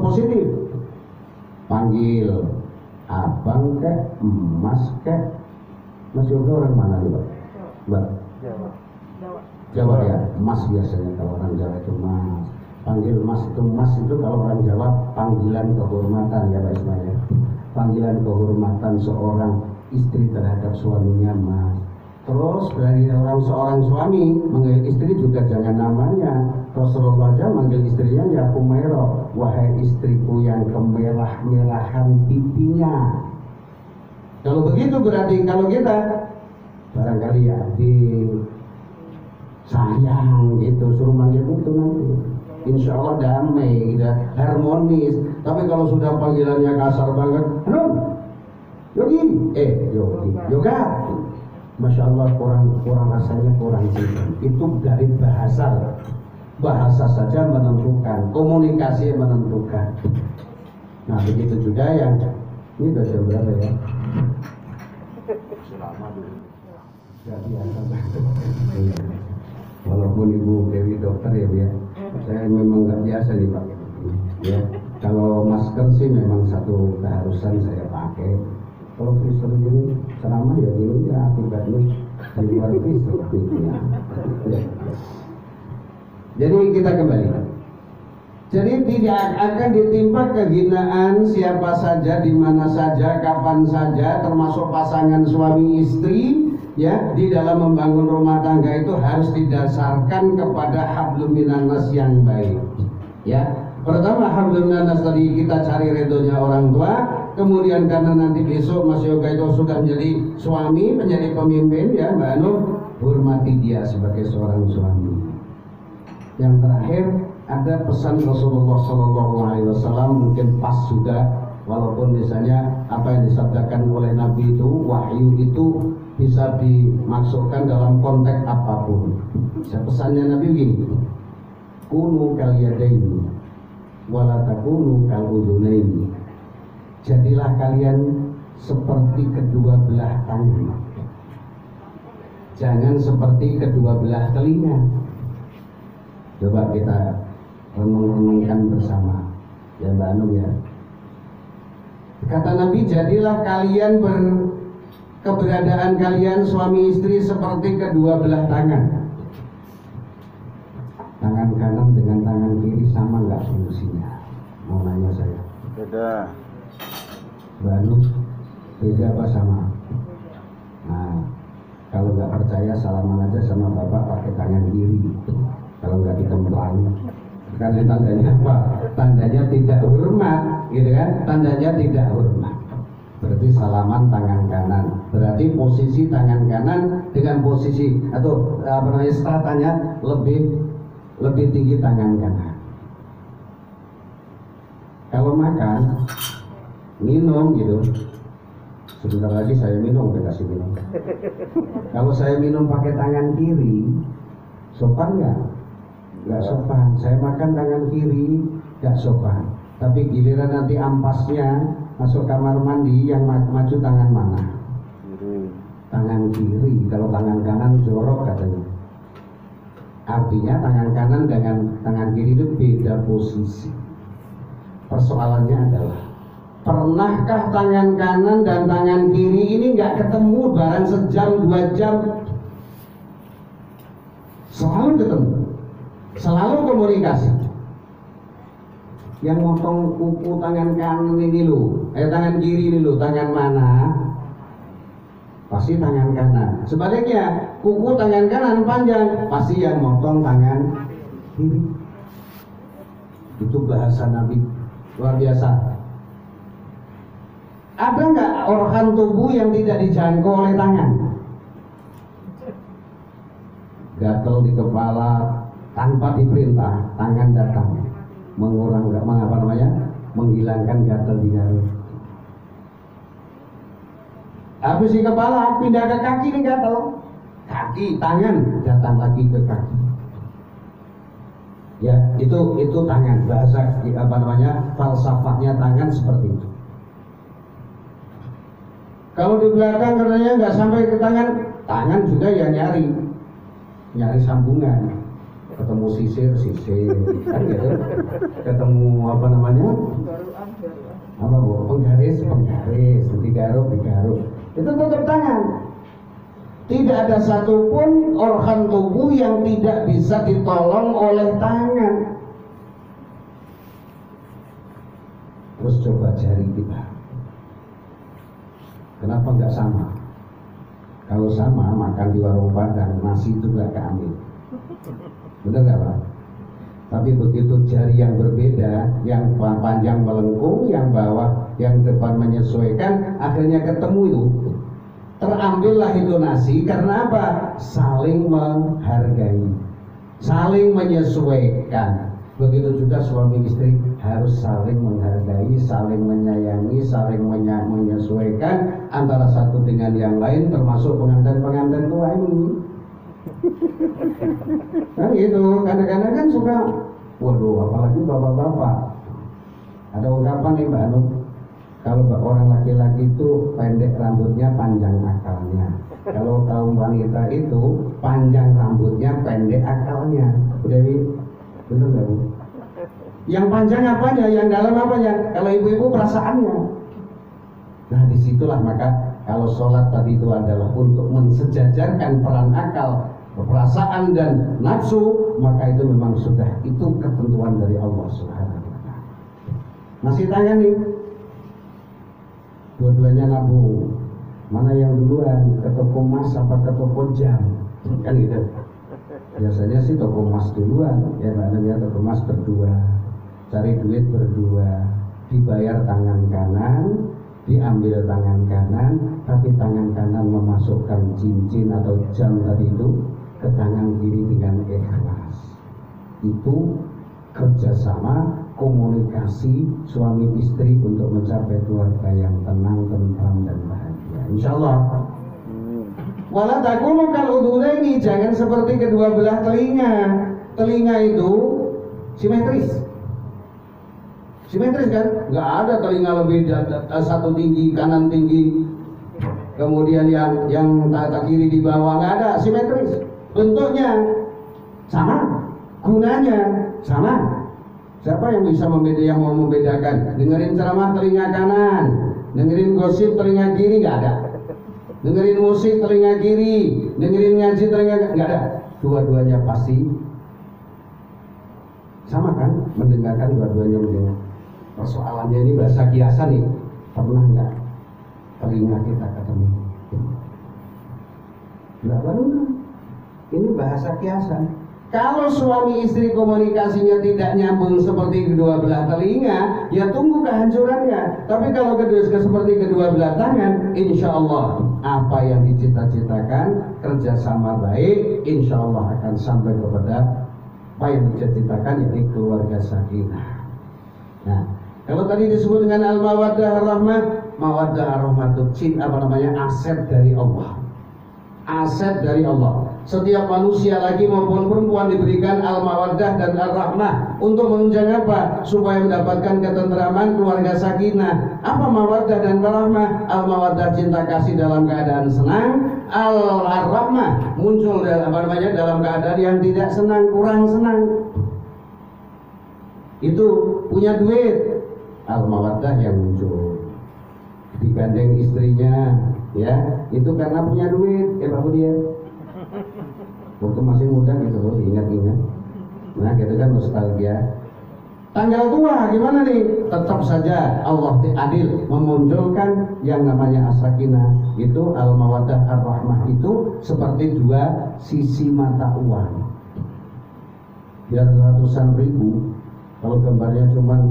positif. Panggil abang kek, emas kek. Mas Yoga orang mana nih Pak? Mbak? Jawa ya, Mas biasanya kalau orang Jawa itu Mas. Panggil Mas itu kalau orang Jawa panggilan kehormatan ya Pak Ismail. Panggilan kehormatan seorang istri terhadap suaminya Mas. Terus dari seorang suami manggil istri juga jangan namanya. Rasulullah aja manggil istrinya ya Humairah, wahai istriku yang kemerah-merahan pipinya. Kalau begitu berarti kalau kita barangkali ya adik, sayang gitu, suruh manggil itu nanti insya Allah damai gitu, harmonis. Tapi kalau sudah panggilannya kasar banget, Yogi, Yoga, Masya Allah kurang rasanya kurang cinta. Itu dari bahasa saja menentukan, komunikasi menentukan. Nah begitu juga yang ini udah jam berapa ya? Gak biasa. Walaupun Ibu Dewi dokter ya Bu ya, saya memang nggak biasa nih Pak. Ya, kalau masker sih memang satu keharusan saya pakai. Kalau freezer gini ceramah ya gini ya akibatnya di luar freezer ya. Jadi kita kembali. Jadi tidak akan ditimpa kehinaan siapa saja, di mana saja, kapan saja, termasuk pasangan suami istri. Ya, di dalam membangun rumah tangga itu harus didasarkan kepada hablum minan nas yang baik. Ya, pertama hablum minan nas tadi kita cari ridhonya orang tua. Kemudian karena nanti besok Mas Yoga itu sudah menjadi suami, menjadi pemimpin, ya Mbak Anu, hormati dia sebagai seorang suami. Yang terakhir ada pesan Rasulullah SAW, mungkin pas juga, walaupun misalnya apa yang disabdakan oleh Nabi itu, wahyu itu bisa dimasukkan dalam konteks apapun. Pesannya Nabi begini, kunu kal yadaini wala takunu kal udhunaini. Jadilah kalian seperti kedua belah tangan, jangan seperti kedua belah telinga. Coba kita renung-renungkan bersama, ya Mbak Anung ya. Kata Nabi, jadilah kalian keberadaan kalian suami istri seperti kedua belah tangan. Tangan kanan dengan tangan kiri sama nggak fungsinya? Mau nanya saya. Beda. Mbak Anung, beda apa sama? Nah, kalau nggak percaya salaman aja sama bapak pakai tangan kiri. Kalau nggak dikemplang, karena tandanya apa? Tandanya tidak hormat, gitu kan? Tandanya tidak hormat. Berarti salaman tangan kanan. Berarti posisi tangan kanan dengan posisi atau apa namanya stratanya lebih tinggi tangan kanan. Kalau makan, minum gitu. Sebentar lagi saya minum, dikasih minum. Kalau saya minum pakai tangan kiri, sopan nggak? Nggak sopan. Saya makan tangan kiri, nggak sopan. Tapi giliran nanti ampasnya masuk kamar mandi, yang maju tangan mana? Kiri. Tangan kiri. Kalau tangan kanan jorok katanya. Artinya tangan kanan dengan tangan kiri itu beda posisi. Persoalannya adalah, pernahkah tangan kanan dan tangan kiri ini nggak ketemu barang sejam 2 jam? Selalu ketemu, selalu komunikasi. Yang motong kuku tangan kanan ini loh, tangan kiri ini loh, tangan mana? Pasti tangan kanan. Sebaliknya, kuku tangan kanan panjang, pasti yang motong tangan kiri. Itu bahasa Nabi, luar biasa. Ada nggak organ tubuh yang tidak dijangkau oleh tangan? Gatel di kepala tanpa diperintah, tangan datang menghilangkan gatel di garut. Habis di kepala pindah ke kaki nih gatel, kaki tangan datang lagi ke kaki. Ya itu tangan, bahasa falsafahnya tangan seperti itu. Kalau di belakang karenanya nggak sampai ke tangan juga ya nyari sambungan, ketemu sisir kan gitu, ketemu penggaris, digaruk, itu tetap tangan. Tidak ada satupun organ tubuh yang tidak bisa ditolong oleh tangan. Terus coba jari kita, kenapa nggak sama? Kalau sama, makan di warung Padang, nasi itu nggak keambil. Benar nggak Pak? Tapi begitu jari yang berbeda, yang panjang melengkung, yang bawah, yang depan menyesuaikan, akhirnya ketemu itu. Terambillah itu nasi, karena apa? Saling menghargai, saling menyesuaikan. Begitu juga suami istri harus saling menghargai, saling menyayangi, saling menyesuaikan antara satu dengan yang lain, termasuk pengantin-pengantin tua ini. Kan gitu, kadang-kadang kan suka, waduh, apalagi bapak-bapak. Ada ungkapan nih Mbak Anu, kalau orang laki-laki itu pendek rambutnya, panjang akalnya. Kalau kaum wanita itu panjang rambutnya, pendek akalnya. Dewi, betul nggak Bu? Yang panjang apanya, yang dalam apanya? Kalau ibu-ibu perasaannya. Nah disitulah maka kalau sholat tadi itu adalah untuk mensejajarkan peran akal, perasaan dan nafsu, maka itu memang sudah itu ketentuan dari Allah Subhanahu wa Ta'ala. Masih tanya nih, dua-duanya nabung, mana yang duluan, ke toko emas apa ke toko jam? Kan gitu. Biasanya sih toko emas duluan, ya maknanya toko emas berdua, cari duit berdua, dibayar tangan kanan, diambil tangan kanan, tapi tangan kanan memasukkan cincin atau jam tadi itu ke tangan kiri dengan ikhlas. Itu kerjasama, komunikasi suami istri untuk mencapai keluarga yang tenang, tentram dan bahagia. Insya Allah. Wala takunu kal udhunaini, jangan seperti kedua belah telinga. Telinga itu simetris. Simetris kan? Nggak ada telinga lebih satu tinggi, kanan tinggi, kemudian yang tak kiri di bawah, nggak ada. Simetris. Bentuknya sama, gunanya sama. Siapa yang bisa yang mau membedakan? Dengerin ceramah telinga kanan, dengerin gosip telinga kiri, nggak ada. Dengerin musik telinga kiri, dengerin ngaji telinga nggak ada. Dua-duanya pasti sama kan? Mendengarkan dua-duanya mendengar. Persoalannya ini bahasa kiasan nih, pernah nggak telinga kita ketemu? Nggak pernah. Ini bahasa kiasan. Kalau suami istri komunikasinya tidak nyambung seperti kedua belah telinga, ya tunggu kehancurannya. Tapi kalau seperti kedua belah tangan, insya Allah apa yang dicita-citakan, kerjasama baik, insya Allah akan sampai kepada apa yang dicita-citakan, yaitu keluarga sakinah. Nah, kalau tadi disebut dengan al-mawaddah ar-rahmah, mawaddah ar-rahmah itu aset dari Allah. Aset dari Allah. Setiap manusia lagi maupun perempuan diberikan al-mawaddah dan ar-rahmah untuk menunjang apa? Supaya mendapatkan ketenteraman, keluarga sakinah. Apa mawaddah dan ar-rahmah? Al-mawaddah cinta kasih dalam keadaan senang, al-rahmah muncul dalam keadaan yang tidak senang, kurang senang. Itu punya duit, al-mawaddah yang muncul. Digandeng istrinya, ya, itu karena punya duit, ya Pak Budi ya. Waktu masih muda gitu loh, ingat-ingat. Nah, gitu kan nostalgia. Tanggal tua gimana nih? Tetap saja Allah adil memunculkan yang namanya as-sakinah. Itu al-mawaddah ar-rahmah itu seperti dua sisi mata uang. Biar ratusan ribu, kalau gambarnya cuma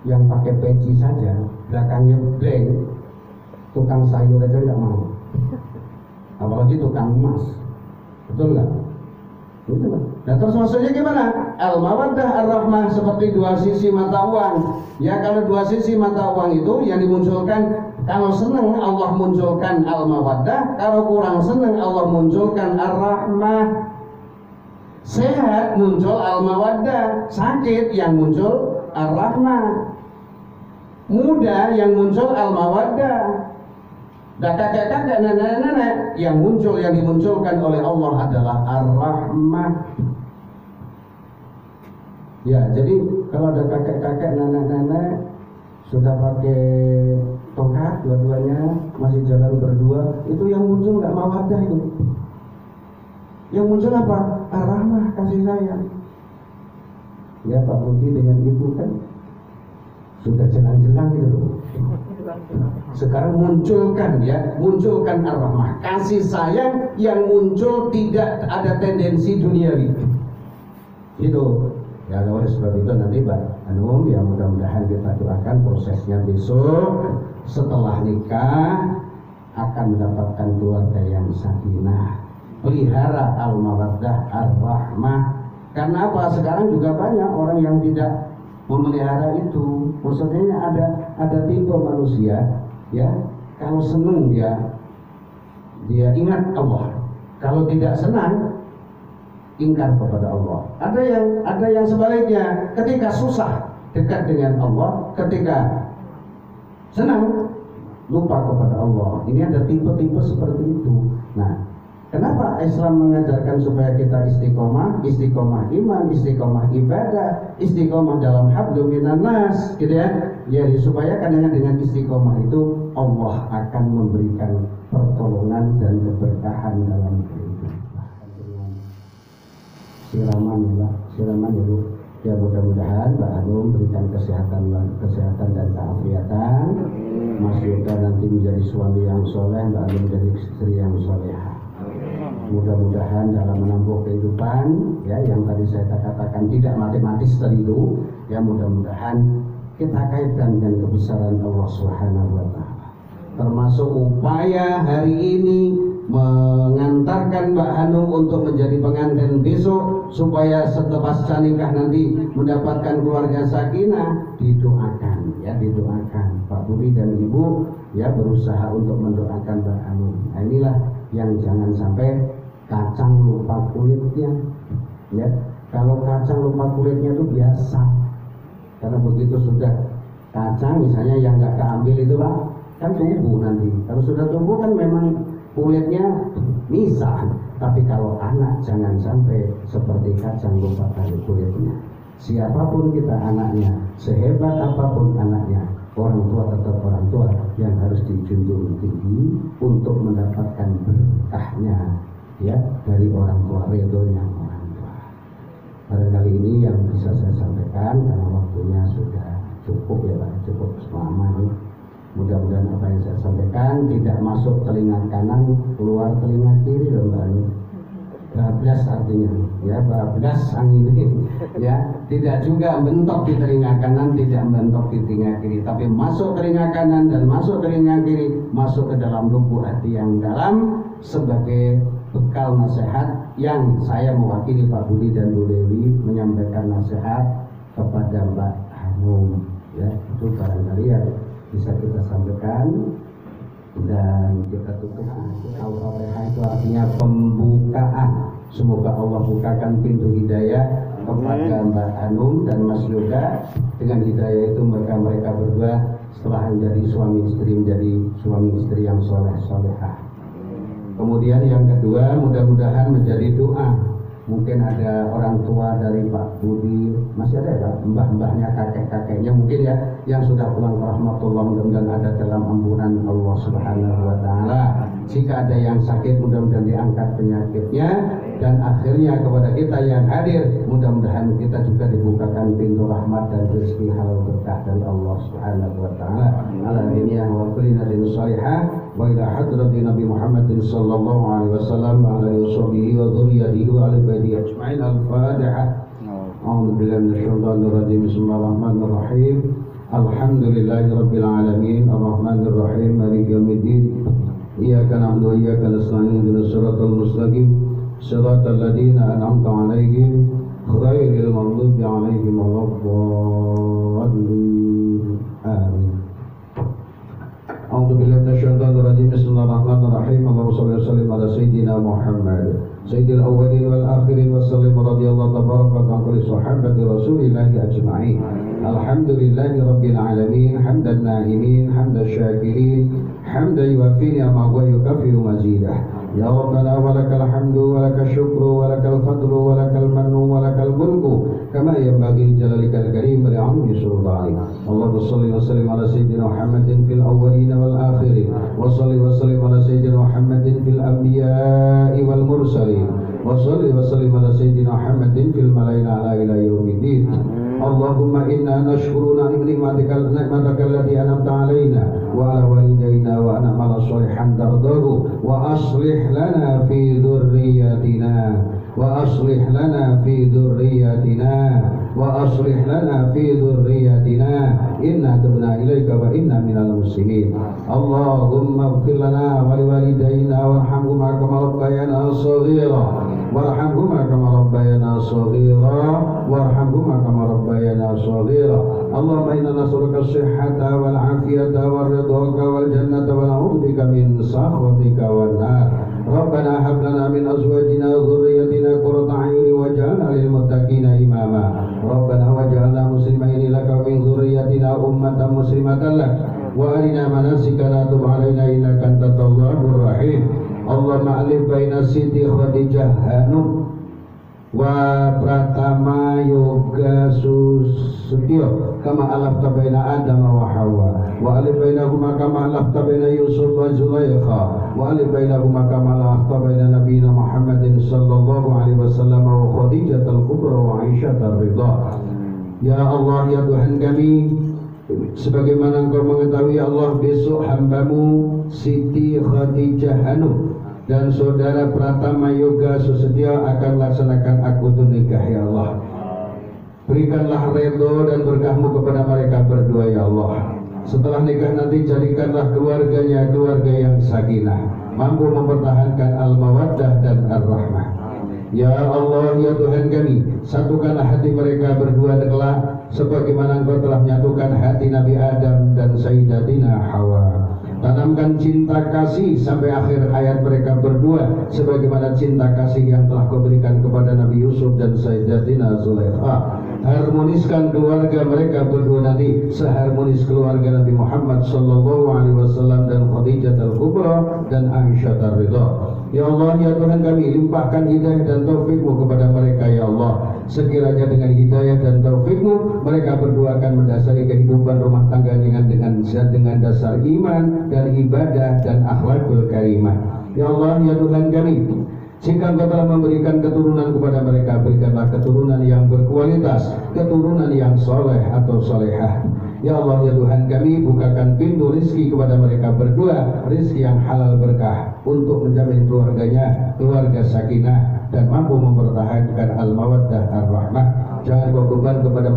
yang pakai peci saja, belakangnya blank, tukang sayur aja nggak mau. Apalagi tukang emas. Betul nggak? Betul. Nah terus maksudnya gimana? Al-mawaddah ar-rahmah seperti dua sisi mata uang. Ya kalau dua sisi mata uang itu yang dimunculkan, kalau senang Allah munculkan al-mawaddah, kalau kurang senang Allah munculkan ar-rahmah. Sehat muncul al-mawaddah, sakit yang muncul ar-rahmah. Muda yang muncul al-mawaddah. Dan kakek-kakek, nenek-nenek yang dimunculkan oleh Allah adalah ar-rahmah. Ya, jadi kalau ada kakek-kakek, nenek-nenek sudah pakai tongkat, dua-duanya masih jalan berdua, itu yang muncul nggak mawaddah itu. Yang muncul apa? Ar-rahmah, kasih sayang. Ya Pak Budi dengan ibu kan sudah jelang-jelang gitu loh. Sekarang munculkan ar-rahmah, kasih sayang yang muncul tidak ada tendensi duniawi. Gitu. Ya oleh sebab itu nanti Mbak Anum ya mudah-mudahan kita doakan prosesnya besok setelah nikah akan mendapatkan keluarga yang sakinah. Pelihara al-mawaddah ar-rahmah. Karena apa? Sekarang juga banyak orang yang tidak memelihara itu. Maksudnya ada tipe manusia, ya, kalau senang dia ingat Allah, kalau tidak senang ingkar kepada Allah. Ada yang sebaliknya, ketika susah dekat dengan Allah, ketika senang lupa kepada Allah. Ini ada tipe-tipe seperti itu. Nah, kenapa Islam mengajarkan supaya kita istiqomah iman, istiqomah ibadah, istiqomah dalam hablum minan nas, gitu ya? Ya, supaya kadang dengan istiqomah itu Allah akan memberikan pertolongan dan keberkahan dalam kehidupan. Siraman ya Bu. Ya, mudah-mudahan Mbak Hanum berikan kesehatan dan keafiatan. Mas Yoga nanti menjadi suami yang soleh, Mbak Hanum menjadi istri yang solehah. Mudah-mudahan dalam menempuh kehidupan, ya, yang tadi saya katakan tidak matematis tadi itu, ya, mudah-mudahan kita kaitkan dengan kebesaran Allah Subhanahu wa Ta'ala. Termasuk upaya hari ini mengantarkan Mbak Hanum untuk menjadi pengantin besok, supaya setelah nikah nanti mendapatkan keluarga sakinah. Didoakan, ya, didoakan Pak Budi dan Ibu, ya, berusaha untuk mendoakan Mbak Hanum. Nah, inilah yang jangan sampai kacang lupa kulitnya, ya. Kalau kacang lupa kulitnya itu biasa, karena begitu sudah kacang misalnya yang nggak keambil itu Pak, kan tumbuh nanti. Kalau sudah tumbuh kan memang kulitnya misah. Tapi kalau anak jangan sampai seperti kacang lupa tali kulitnya. Siapapun kita anaknya, sehebat apapun anaknya, orang tua tetap orang tua yang harus dijunjung tinggi untuk mendapatkan berkahnya, ya, dari orang tua, ridhonya orang tua. Barangkali ini yang bisa saya sampaikan karena waktunya sudah cukup, ya Pak, cukup selama ini. Mudah-mudahan apa yang saya sampaikan tidak masuk telinga kanan, keluar telinga kiri, loh Mbak Ani. Bablas artinya, ya, bablas angin ini, ya, tidak juga mentok di telinga kanan, tidak mentok di telinga kiri, tapi masuk telinga kanan dan masuk telinga kiri, masuk ke dalam lubuk hati yang dalam sebagai bekal nasihat yang saya mewakili Pak Budi dan Bu Dewi menyampaikan nasihat kepada Mbak Hanum, ya, itu barangkali yang bisa kita sampaikan. Dan kita tutup. Al-Fatihah itu artinya pembukaan. Semoga Allah bukakan pintu hidayah kepada Mbak Hanum dan Mas Yoga. Dengan hidayah itu mereka berdua setelah menjadi suami istri yang soleh-solehah. Kemudian yang kedua, mudah-mudahan menjadi doa. Mungkin ada orang tua dari Pak Budi, masih ada ya, mbah-mbahnya, kakek-kakeknya mungkin ya, yang sudah pulang ke rahmatullah, mudah-mudahan ada dalam ampunan Allah Subhanahu wa Ta'ala. Jika ada yang sakit, mudah-mudahan diangkat penyakitnya, dan akhirnya kepada kita yang hadir, mudah-mudahan kita juga dibukakan pintu rahmat dan rezeki halal berkah dari Allah Subhanahu wa Ta'ala. Alhamdulillah wa kulinatin salihah wa ila hadrati Nabi Muhammadin sallallahu alaihi wasallam wa ala alihi wa dhurriyyatihi wa ala baitihi ajma'in. Al-Fatihah. A'udzu billahi minasyaitonir rajim. Bismillahirrahmanirrahim. Alhamdulillahirabbil alamin arrahmanir rahim maliki yaumiddin. Iyyaka na'budu wa iyyaka nasta'in ihdinas siratal mustaqim siratal ladzina an'amta 'alaihim ghairil maghdubi 'alaihim waladdallin. Amin. A'udzu billahi minasyaitonir rajim. Bismillahirrahmanirrahim. Allahumma shalli wa sallim ala sayyidina Muhammad sayyidil awwalin wal akhirin wa sallim radhiyallahu tabaraka wa ta'ala sahabati rasulillahi ajma'in. Alhamdulillahi rabbil alamin hamdan na'imin hamdan syakirin hamdan yuwaffi ni'amahu wa yukafi mazidah. Ya Rabbana walakal hamdu walakal syukru walakal fadlu walakal mannu walakal mulku kama yanbaghi jalalikal karim wa li'amri sultanik. Allahumma shalli wa sallim ala sayyidina Muhammadin fil awwalin wal akhirin wa shalli wa sallim ala sayyidina Muhammadin fil anbiya'i wal mursalin wa shalli wa sallim ala sayyidina Muhammadin fil malaa'ikati ala ila yaumiddin. Allahumma inna nashkuruna ni'matakal allati an'amta alaina wa ala walidayna wa an'amala sholihan tardahu wa aslih lana fi dhurriyyatina wa aslih lana fi dhurriyyatina wa aslih lana fi dhurriyyatina inna tubna ilaika wa inna minal muslimin. Allahumma ighfir lana wa liwalidayna warhamhuma kama rabbayana shaghira. warhamhuma kama rabbayana shaghira warhamhuma kama rabbayana shaghira. Allahumma inna nas'aluka as-sihhata wal 'afiyata war ridhaka wal jannata wa na'udzubika min sakhatika wan nar. Rabbana hab lana min azwajina wa dhurriyyatina qurrata a'yun waj'alna lil muttaqina imama. Rabbana waj'alna muslimaini laka wa min dhurriyyatina ummatan muslimatan lak wa arina manasikana tub 'alaina innaka antat tawwabur rahim. Allahumma alif baina Siti Khadijah Hanum wa Pratama Yoga Susutio kama alafta baina Adam wa Hawa wa alif bainahuma kama alafta baina Yusuf wa Zulaikha wa alif bainahuma kama alafta baina Nabiyina Muhammadin sallallahu alaihi wasallam wa Khadijah al-Kubra wa Aisyah ar-Ridha. Ya Allah, ya Tuhan kami, sebagaimana Engkau mengetahui Allah, besok hambamu Siti Khadijah Hanum dan saudara Pratama Yoga Susetio akan laksanakan akad nikah. Ya Allah, berikanlah redho dan berkah-Mu kepada mereka berdua. Ya Allah, setelah nikah nanti jadikanlah keluarganya keluarga yang sakinah, mampu mempertahankan al-mawaddah dan ar-rahmah. Ya Allah, ya Tuhan kami, satukanlah hati mereka berdua kelak sebagaimana Engkau telah menyatukan hati Nabi Adam dan Sayyidatina Hawa. Tanamkan cinta kasih sampai akhir hayat mereka berdua sebagaimana cinta kasih yang telah Kau berikan kepada Nabi Yusuf dan Sayyidatina Zulaikha. Harmoniskan keluarga mereka berdua nanti seharmonis keluarga Nabi Muhammad sallallahu alaihi wasallam dan Khadijah al-Kubra dan Aisyah ar-Ridha. Ya Allah, ya Tuhan kami, limpahkan hidayah dan taufik-Mu kepada mereka. Ya Allah, sekiranya dengan hidayah dan taufik-Mu mereka berdua akan mendasari kehidupan rumah tangga dengan dasar iman dan ibadah dan akhlakul karimah. Ya Allah, ya Tuhan kami, jika Engkau telah memberikan keturunan kepada mereka, berikanlah keturunan yang berkualitas, keturunan yang soleh atau solehah. Ya Allah, ya Tuhan kami, bukakan pintu rizki kepada mereka berdua, rizki yang halal berkah untuk menjamin keluarganya, keluarga sakinah dan mampu mempertahankan al-mawaddah ar-rahmah. Jangan Kau bebankan kepada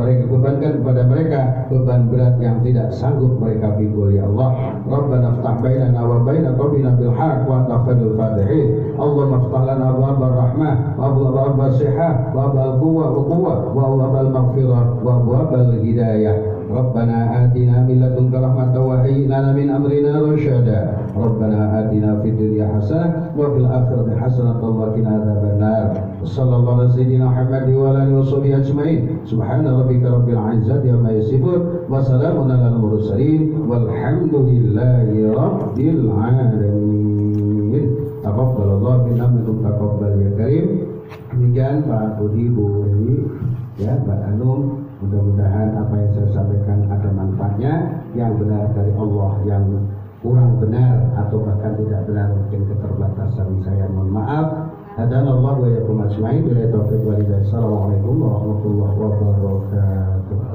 mereka beban berat yang tidak sanggup mereka pikul. Ya Allah, Rabbana ftah bainana wa baina qaumina bil haqq wa anta khairul fatihin. Allahumma ftah lana abwaab ar-rahmah wa abwaab as-sihah wa abwaab al-quwwah wa abwaab al-maghfirah wa abwaab al-hidayah. Rabbana atina min ladunka rahmatan wa hayyi lana min amrina rasyada. Rabbana atina fid dunya hasanah wa fil akhirati hasanah wa qina adzabannar. Sallallahu alaihi sayyidina Muhammad wa alihi washabihi ajmain. Subhana rabbika rabbil izzati amma yasifun wa salamun alal mursalin walhamdulillahi rabbil alamin. Taqabbalallahu minna minkum taqabbal ya karim. Demikian Pak Budi, Bu Dewi, ya Mbak Anum. Mudah-mudahan apa yang saya sampaikan ada manfaatnya, yang benar dari Allah, yang kurang benar atau bahkan tidak benar mungkin keterbatasan saya, mohon maaf. Hadanallahu wa iyyakum ajmain. Assalamualaikum warahmatullahi wabarakatuh.